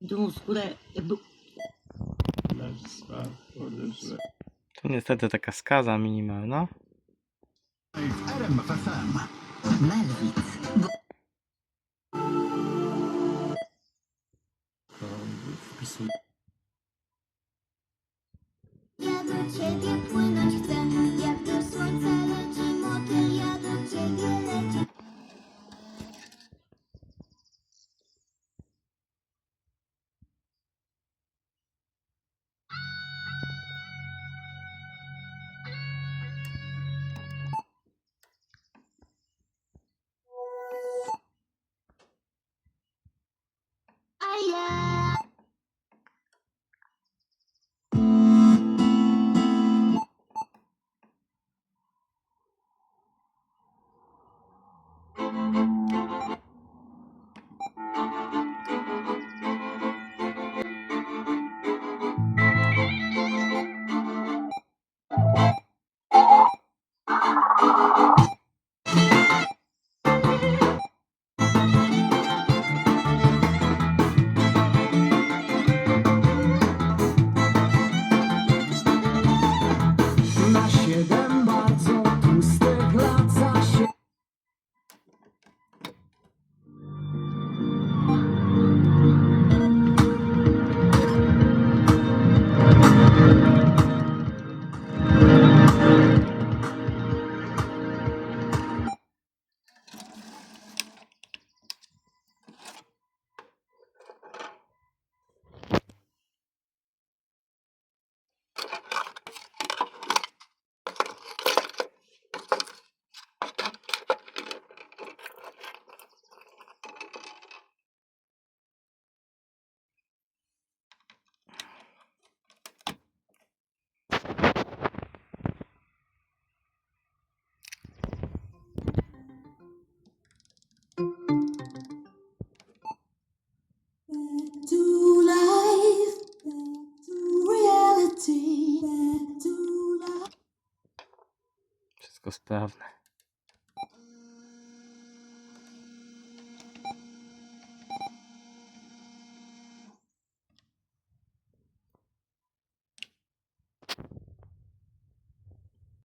Tą skórę jakby... Tu niestety taka skaza minimalna. Ja do ciebie płynąć chcę, jak do słońca leci motyl, ja do ciebie lecę. A ja... Na 7 bardzo tłustych lat zasię... Back to life, back to reality, back to life. Wszystko sprawne.